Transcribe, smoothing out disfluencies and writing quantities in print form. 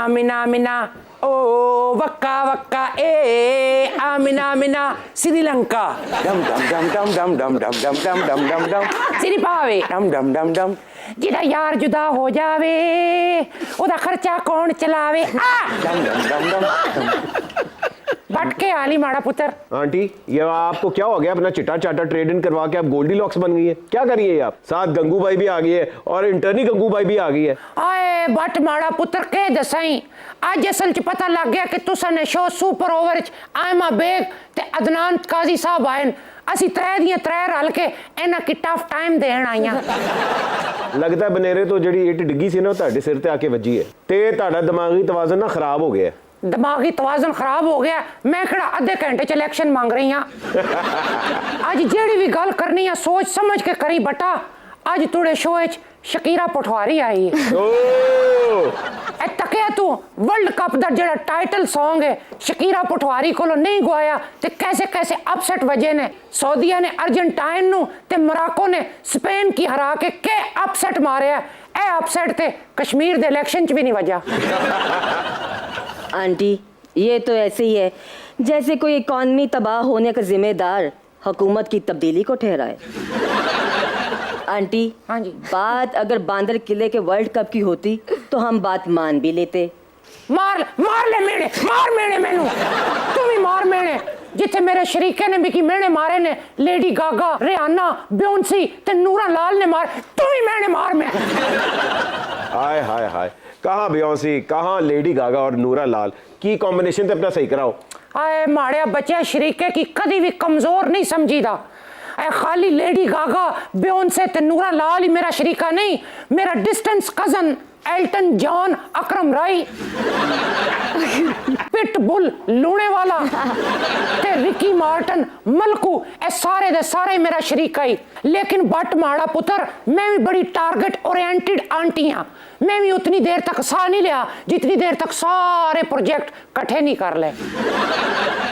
आमिना मिना ओ वक्का वक्का ए आमिना मिना श्रीलंका डम डम डम डम डम डम डम डम डम डम डम सिरी पावे डम डम डम डम जिदा यार जुदा हो जावे ओदा खर्चा कौन चलावे आ डम डम डम डम बट के आली माड़ा पुत्र। आंटी ये आपको क्या हो गया? अपना चिट्टा चाटा ट्रेड इन करवा के आप गोल्डी लॉक्स बन गई है, क्या करिए आप? साथ गंगू भाई भी आ गई है और इंटर्नी गंगू भाई भी आ गई है। आए बट माड़ा पुत्र के दसाई आज असल च पता लग गया कि तुसन शो सुपर ओवर च आयमा बेग ते अदनान काजी साहब आए असी त्रै दियां त्रै रल के इन्हां की टफ टाइम देण आईयां। लगता है बनेरे तो जिहड़ी इट डिग्गी सी ना तुहाडे सिर ते आके वजी है ते तुहाडा दिमागी तवाज़न ना खराब हो गया है। दिमागी तवाज़न खराब हो गया मैं किहड़ा अद्धे घंटे च इलेक्शन मांग रही हाँ। अज जेड़ी भी गल करनी है सोच समझ के करी बटा। अज तुड़े शो च शकीरा पटवारी आई है तकिया तू वर्ल्ड कप दा जेड़ा टाइटल सॉन्ग है शकीरा पटवारी कोलों नहीं गवाया ते कैसे कैसे अपसेट वजे ने। सऊदिया ने अर्जेंटाइन नू ते मोरक्को ने स्पेन की हरा के अपसेट मारे ए अपसेट ते कश्मीर दे इलेक्शन च भी नहीं वजा। आंटी ये तो ऐसे ही है जैसे कोई इकॉनमी तबाह होने का जिम्मेदार हुकूमत की तब्दीली को ठहराए। आंटी हाँ जी बात अगर बांदर किले के वर्ल्ड कप की होती तो हम बात मान भी लेते। मार ले मेने मार मेने मैनू तू भी मार मेने जिथे मेरे शरीके ने भी की मेने मारे ने लेडी गागा रियाना बियोंसी ते नूरा लाल ने मार तू भी मेने मार मैं। हाय हाय हाय कहाँ बियोंसी कहाँ लेडी गागा और नूरा लाल की कॉम्बिनेशन तो अपना सही कराओ। आए माड़िया बच्चे शरीके की कदी भी कमजोर नहीं समझीदा। ऐ खाली लेडी गागा बियोंसे ते नूरा लाल ही मेरा शरीका नहीं मेरा डिस्टेंस कजन एल्टन जॉन अकरम राय पिटबुल लूणे वाला ते रिकी मार्टन मलकू ए सारे दे सारे मेरा शरीका ही। लेकिन बट माड़ा पुत्र मैं भी बड़ी टारगेट ओरिएंटेड आंटी हाँ। मैं भी उतनी देर तक साह नहीं लिया जितनी देर तक सारे प्रोजेक्ट कट्ठे नहीं कर ले।